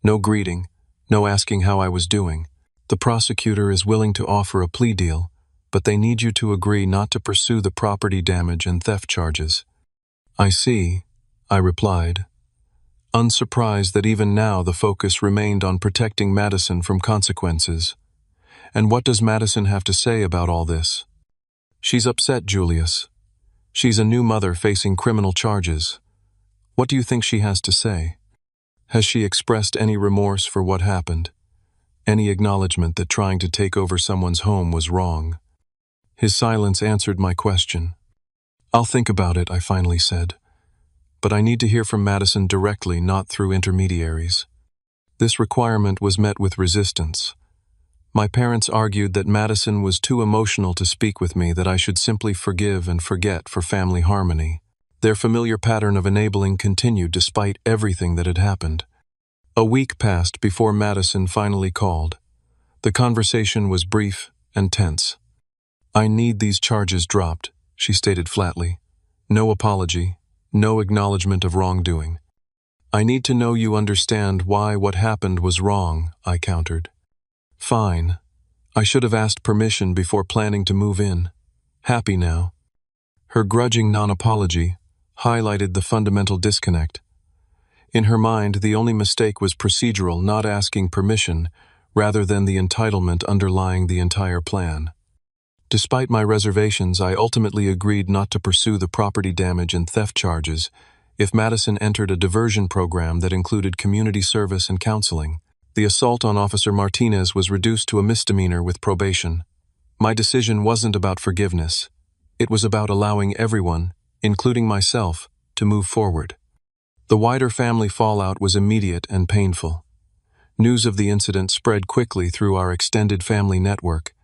"No greeting, no asking how I was doing. The prosecutor is willing to offer a plea deal, but they need you to agree not to pursue the property damage and theft charges." "I see," I replied, unsurprised that even now the focus remained on protecting Madison from consequences. "And what does Madison have to say about all this?" "She's upset, Julius. She's a new mother facing criminal charges. What do you think she has to say? Has she expressed any remorse for what happened? Any acknowledgement that trying to take over someone's home was wrong?" His silence answered my question. "I'll think about it," I finally said. "But I need to hear from Madison directly, not through intermediaries." This requirement was met with resistance. My parents argued that Madison was too emotional to speak with me, that I should simply forgive and forget for family harmony. Their familiar pattern of enabling continued despite everything that had happened. A week passed before Madison finally called. The conversation was brief and tense. "I need these charges dropped," she stated flatly. "No apology. No acknowledgement of wrongdoing." "I need to know you understand why what happened was wrong," I countered. "Fine. I should have asked permission before planning to move in. Happy now." Her grudging non-apology highlighted the fundamental disconnect. In her mind, the only mistake was procedural, not asking permission, rather than the entitlement underlying the entire plan. Despite my reservations, I ultimately agreed not to pursue the property damage and theft charges if Madison entered a diversion program that included community service and counseling. The assault on Officer Martinez was reduced to a misdemeanor with probation. My decision wasn't about forgiveness. It was about allowing everyone, including myself, to move forward. The wider family fallout was immediate and painful. News of the incident spread quickly through our extended family network.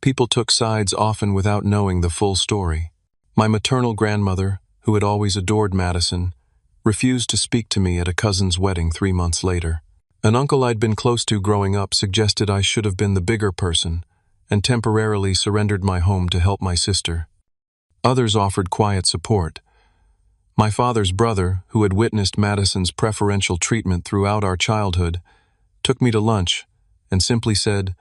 People took sides, often without knowing the full story. My maternal grandmother, who had always adored Madison, refused to speak to me at a cousin's wedding 3 months later. An uncle I'd been close to growing up suggested I should have been the bigger person and temporarily surrendered my home to help my sister. Others offered quiet support. My father's brother, who had witnessed Madison's preferential treatment throughout our childhood, took me to lunch and simply said,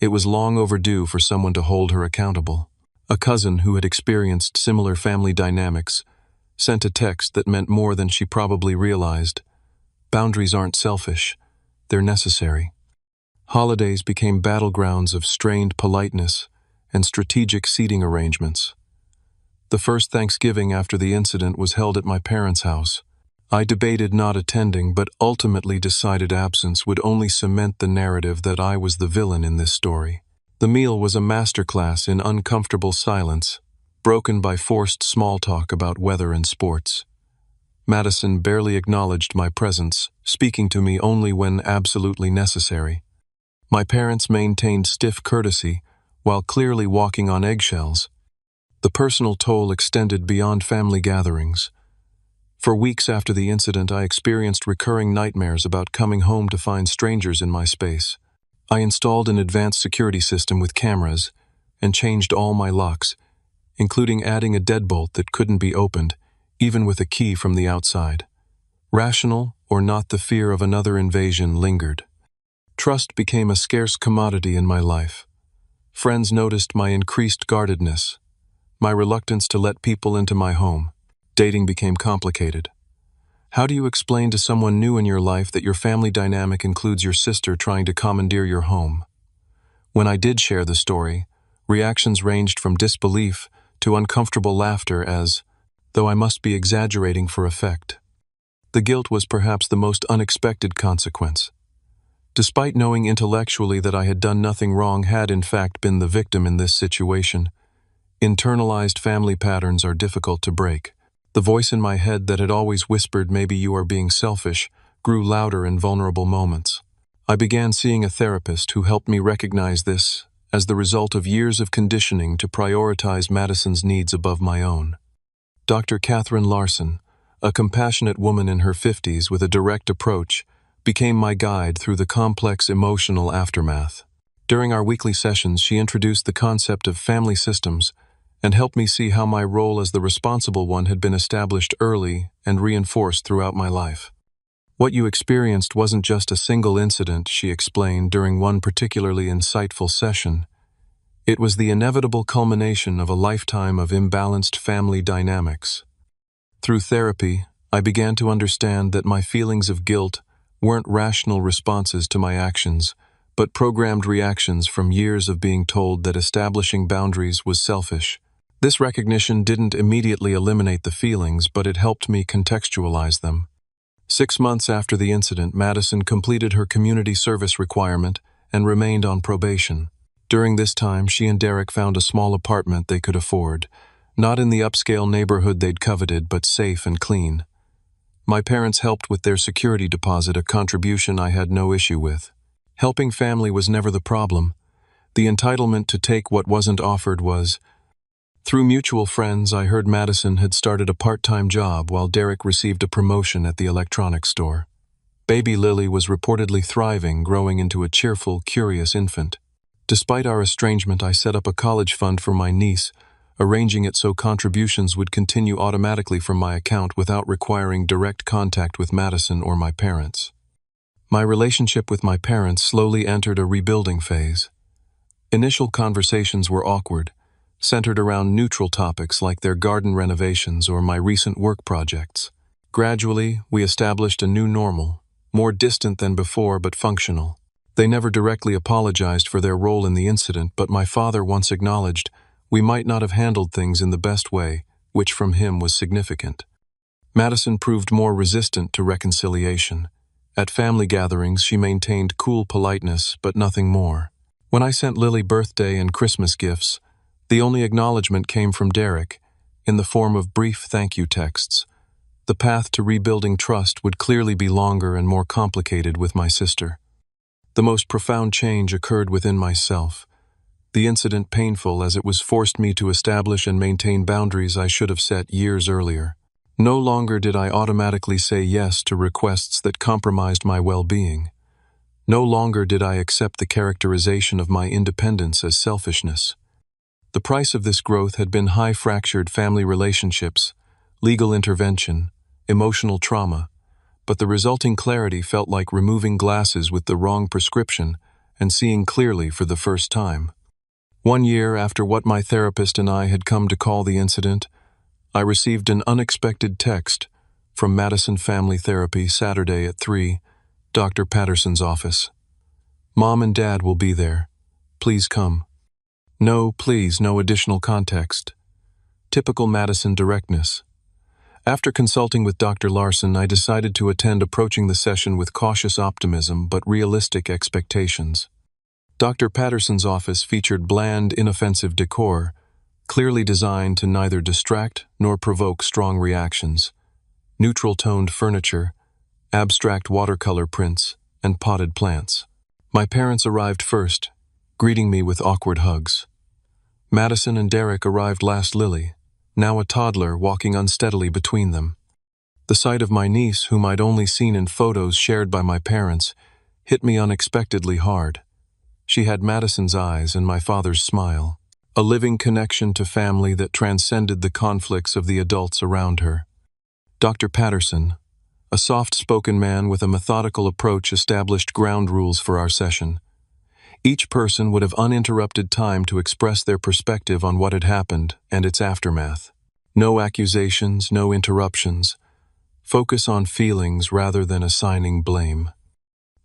it was long overdue for someone to hold her accountable. A cousin who had experienced similar family dynamics sent a text that meant more than she probably realized. Boundaries aren't selfish, they're necessary. Holidays became battlegrounds of strained politeness and strategic seating arrangements. The first Thanksgiving after the incident was held at my parents' house. I debated not attending, but ultimately decided absence would only cement the narrative that I was the villain in this story. The meal was a masterclass in uncomfortable silence, broken by forced small talk about weather and sports. Madison barely acknowledged my presence, speaking to me only when absolutely necessary. My parents maintained stiff courtesy, while clearly walking on eggshells. The personal toll extended beyond family gatherings. For weeks after the incident, I experienced recurring nightmares about coming home to find strangers in my space. I installed an advanced security system with cameras and changed all my locks, including adding a deadbolt that couldn't be opened, even with a key from the outside. Rational or not, the fear of another invasion lingered. Trust became a scarce commodity in my life. Friends noticed my increased guardedness, my reluctance to let people into my home. Dating became complicated. How do you explain to someone new in your life that your family dynamic includes your sister trying to commandeer your home? When I did share the story, reactions ranged from disbelief to uncomfortable laughter as though I must be exaggerating for effect. The guilt was perhaps the most unexpected consequence. Despite knowing intellectually that I had done nothing wrong, had in fact been the victim in this situation. Internalized family patterns are difficult to break. The voice in my head that had always whispered, "Maybe you are being selfish," grew louder in vulnerable moments. I began seeing a therapist who helped me recognize this as the result of years of conditioning to prioritize Madison's needs above my own. Dr. Catherine Larson, a compassionate woman in her 50s with a direct approach, became my guide through the complex emotional aftermath. During our weekly sessions, she introduced the concept of family systems and helped me see how my role as the responsible one had been established early and reinforced throughout my life. "What you experienced wasn't just a single incident," she explained during one particularly insightful session. "It was the inevitable culmination of a lifetime of imbalanced family dynamics." Through therapy, I began to understand that my feelings of guilt weren't rational responses to my actions, but programmed reactions from years of being told that establishing boundaries was selfish. This recognition didn't immediately eliminate the feelings, but it helped me contextualize them. 6 months after the incident, Madison completed her community service requirement and remained on probation. During this time, she and Derek found a small apartment they could afford, not in the upscale neighborhood they'd coveted, but safe and clean. My parents helped with their security deposit, a contribution I had no issue with. Helping family was never the problem. The entitlement to take what wasn't offered was. Through mutual friends, I heard Madison had started a part-time job while Derek received a promotion at the electronics store. Baby Lily was reportedly thriving, growing into a cheerful, curious infant. Despite our estrangement, I set up a college fund for my niece, arranging it so contributions would continue automatically from my account without requiring direct contact with Madison or my parents. My relationship with my parents slowly entered a rebuilding phase. Initial conversations were awkward, centered around neutral topics like their garden renovations or my recent work projects. Gradually, we established a new normal, more distant than before but functional. They never directly apologized for their role in the incident, but my father once acknowledged we might not have handled things in the best way, which from him was significant. Madison proved more resistant to reconciliation. At family gatherings, she maintained cool politeness, but nothing more. When I sent Lily birthday and Christmas gifts, the only acknowledgement came from Derek, in the form of brief thank you texts. The path to rebuilding trust would clearly be longer and more complicated with my sister. The most profound change occurred within myself. The incident, painful as it was, forced me to establish and maintain boundaries I should have set years earlier. No longer did I automatically say yes to requests that compromised my well-being. No longer did I accept the characterization of my independence as selfishness. The price of this growth had been high fractured family relationships, legal intervention, emotional trauma, but the resulting clarity felt like removing glasses with the wrong prescription and seeing clearly for the first time. 1 year after what my therapist and I had come to call the incident, I received an unexpected text from Madison Family Therapy, Saturday at 3, Dr. Patterson's office. "Mom and Dad will be there. Please come." No, please, no additional context. Typical Madison directness. After consulting with Dr. Larson, I decided to attend, approaching the session with cautious optimism but realistic expectations. Dr. Patterson's office featured bland, inoffensive decor, clearly designed to neither distract nor provoke strong reactions. Neutral-toned furniture, abstract watercolor prints, and potted plants. My parents arrived first, greeting me with awkward hugs. Madison and Derek arrived last. Lily, now a toddler, walking unsteadily between them. The sight of my niece, whom I'd only seen in photos shared by my parents, hit me unexpectedly hard. She had Madison's eyes and my father's smile. a living connection to family that transcended the conflicts of the adults around her. Dr. Patterson, a soft-spoken man with a methodical approach, established ground rules for our session. Each person would have uninterrupted time to express their perspective on what had happened and its aftermath. No accusations, no interruptions. Focus on feelings rather than assigning blame.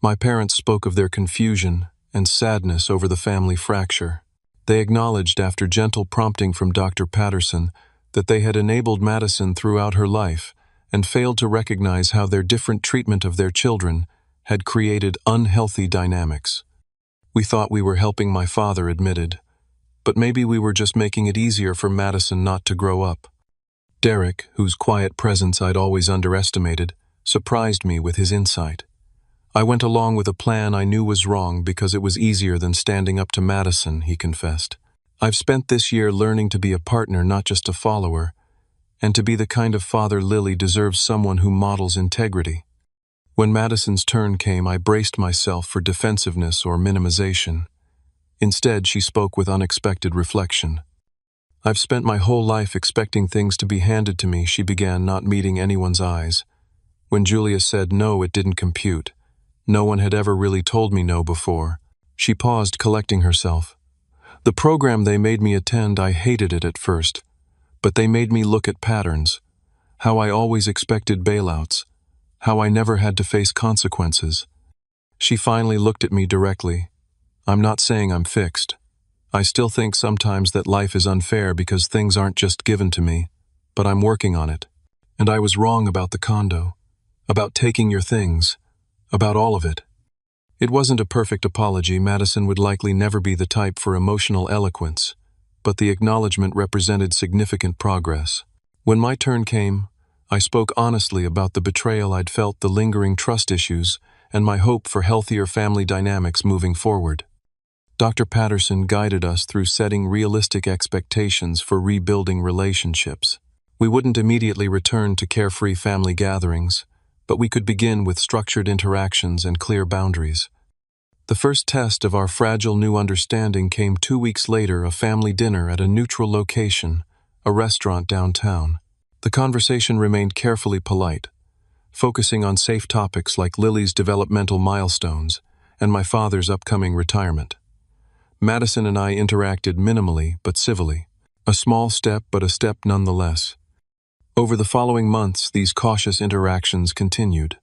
My parents spoke of their confusion and sadness over the family fracture. They acknowledged, after gentle prompting from Dr. Patterson, that they had enabled Madison throughout her life and failed to recognize how their different treatment of their children had created unhealthy dynamics. We thought we were helping, my father admitted, but maybe we were just making it easier for Madison not to grow up. Derek, whose quiet presence I'd always underestimated, surprised me with his insight. I went along with a plan I knew was wrong because it was easier than standing up to Madison, he confessed. I've spent this year learning to be a partner, not just a follower, and to be the kind of father Lily deserves, someone who models integrity. When Madison's turn came, I braced myself for defensiveness or minimization. Instead, she spoke with unexpected reflection. I've spent my whole life expecting things to be handed to me, she began, not meeting anyone's eyes. When Julia said no, it didn't compute. No one had ever really told me no before. She paused, collecting herself. The program they made me attend, I hated it at first, but they made me look at patterns, how I always expected bailouts, how I never had to face consequences. She finally looked at me directly. I'm not saying I'm fixed. I still think sometimes that life is unfair because things aren't just given to me, but I'm working on it. And I was wrong about the condo, about taking your things, about all of it. It wasn't a perfect apology. Madison would likely never be the type for emotional eloquence, but the acknowledgement represented significant progress. When my turn came, I spoke honestly about the betrayal I'd felt, the lingering trust issues, and my hope for healthier family dynamics moving forward. Dr. Patterson guided us through setting realistic expectations for rebuilding relationships. We wouldn't immediately return to carefree family gatherings, but we could begin with structured interactions and clear boundaries. The first test of our fragile new understanding came 2 weeks later, a family dinner at a neutral location, a restaurant downtown. The conversation remained carefully polite, focusing on safe topics like Lily's developmental milestones and my father's upcoming retirement. Madison and I interacted minimally but civilly, a small step but a step nonetheless. Over the following months, these cautious interactions continued.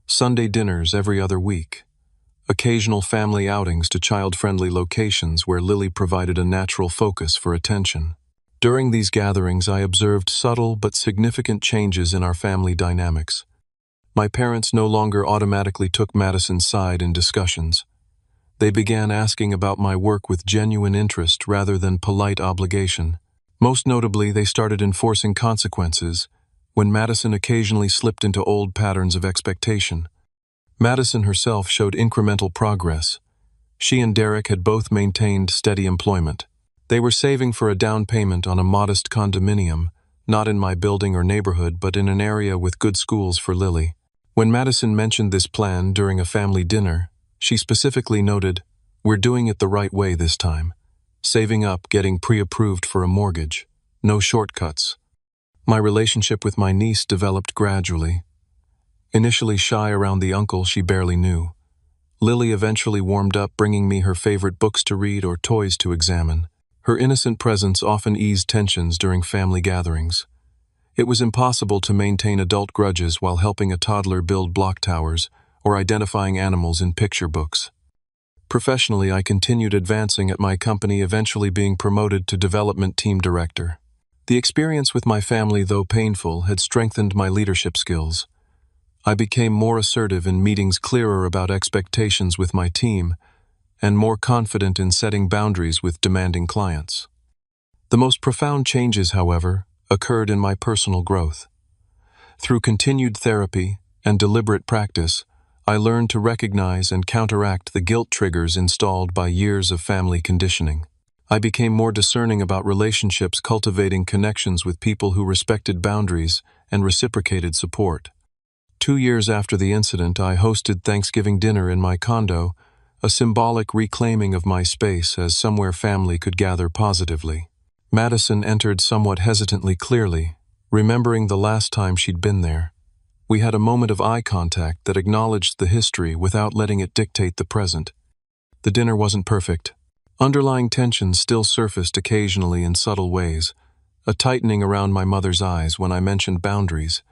Sunday dinners every other week, occasional family outings to child-friendly locations where Lily provided a natural focus for attention. During these gatherings, I observed subtle but significant changes in our family dynamics. My parents no longer automatically took Madison's side in discussions. They began asking about my work with genuine interest rather than polite obligation. Most notably, they started enforcing consequences when Madison occasionally slipped into old patterns of expectation. Madison herself showed incremental progress. She and Derek had both maintained steady employment. They were saving for a down payment on a modest condominium, not in my building or neighborhood, but in an area with good schools for Lily. When Madison mentioned this plan during a family dinner, she specifically noted, "We're doing it the right way this time. Saving up, getting pre-approved for a mortgage. No shortcuts." My relationship with my niece developed gradually. Initially shy around the uncle she barely knew, Lily eventually warmed up, bringing me her favorite books to read or toys to examine. Her innocent presence often eased tensions during family gatherings. It was impossible to maintain adult grudges while helping a toddler build block towers or identifying animals in picture books. Professionally, I continued advancing at my company, eventually being promoted to development team director. The experience with my family, though painful, had strengthened my leadership skills. I became more assertive in meetings, clearer about expectations with my team, and more confident in setting boundaries with demanding clients. The most profound changes, however, occurred in my personal growth. Through continued therapy and deliberate practice, I learned to recognize and counteract the guilt triggers installed by years of family conditioning. I became more discerning about relationships, cultivating connections with people who respected boundaries and reciprocated support. 2 years after the incident, I hosted Thanksgiving dinner in my condo, a symbolic reclaiming of my space as somewhere family could gather positively. Madison entered somewhat hesitantly clearly, remembering the last time she'd been there. We had a moment of eye contact that acknowledged the history without letting it dictate the present. The dinner wasn't perfect. Underlying tensions still surfaced occasionally in subtle ways, a tightening around my mother's eyes when I mentioned boundaries,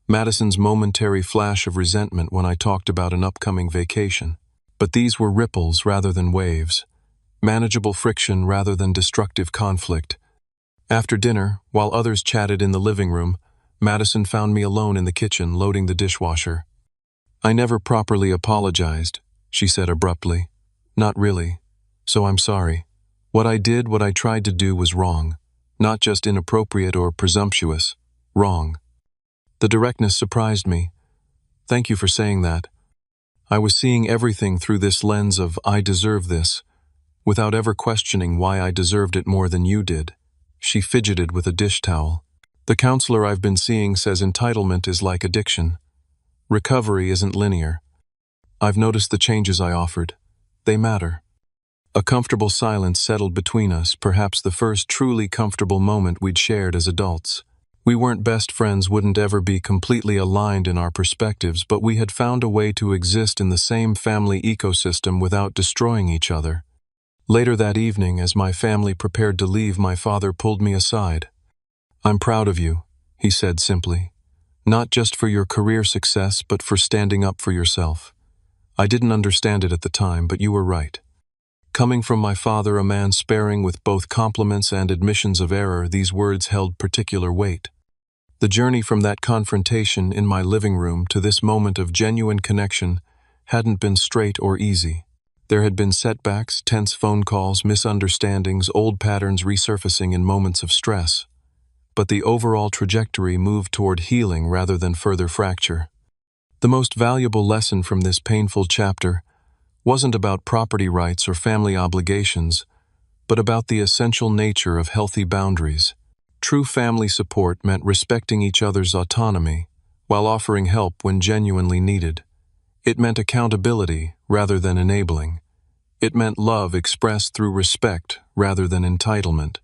Madison's momentary flash of resentment when I talked about an upcoming vacation. But these were ripples rather than waves, manageable friction rather than destructive conflict. After dinner, while others chatted in the living room, Madison found me alone in the kitchen loading the dishwasher. "I never properly apologized," she said abruptly. "Not really. So I'm sorry. What I tried to do was wrong. Not just inappropriate or presumptuous. Wrong." The directness surprised me. "Thank you for saying that. I was seeing everything through this lens of 'I deserve this,' without ever questioning why I deserved it more than you did." She fidgeted with a dish towel. "The counselor I've been seeing says entitlement is like addiction. Recovery isn't linear. I've noticed the changes I offered. They matter." A comfortable silence settled between us, perhaps the first truly comfortable moment we'd shared as adults. We weren't best friends, wouldn't ever be completely aligned in our perspectives, but we had found a way to exist in the same family ecosystem without destroying each other. Later that evening, as my family prepared to leave, my father pulled me aside. "I'm proud of you," he said simply. "Not just for your career success, but for standing up for yourself. I didn't understand it at the time, but you were right." Coming from my father, a man sparing with both compliments and admissions of error, these words held particular weight. The journey from that confrontation in my living room to this moment of genuine connection hadn't been straight or easy. There had been setbacks, tense phone calls, misunderstandings, old patterns resurfacing in moments of stress. But the overall trajectory moved toward healing rather than further fracture. The most valuable lesson from this painful chapter wasn't about property rights or family obligations, but about the essential nature of healthy boundaries. True family support meant respecting each other's autonomy while offering help when genuinely needed. It meant accountability rather than enabling. It meant love expressed through respect rather than entitlement.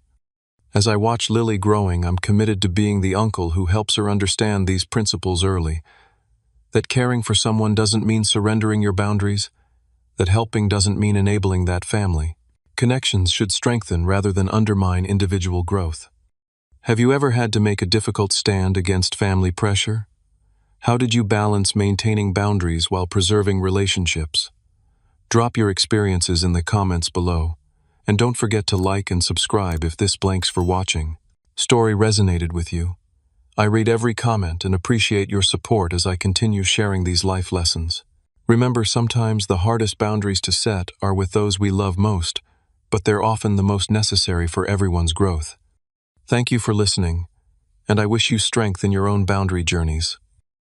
As I watch Lily growing, I'm committed to being the uncle who helps her understand these principles early. That caring for someone doesn't mean surrendering your boundaries, that helping doesn't mean enabling that family. Connections should strengthen rather than undermine individual growth. Have you ever had to make a difficult stand against family pressure? How did you balance maintaining boundaries while preserving relationships? Drop your experiences in the comments below, and don't forget to like and subscribe if this blanks for watching. Story resonated with you. I read every comment and appreciate your support as I continue sharing these life lessons. Remember, sometimes the hardest boundaries to set are with those we love most, but they're often the most necessary for everyone's growth. Thank you for listening, and I wish you strength in your own boundary journeys.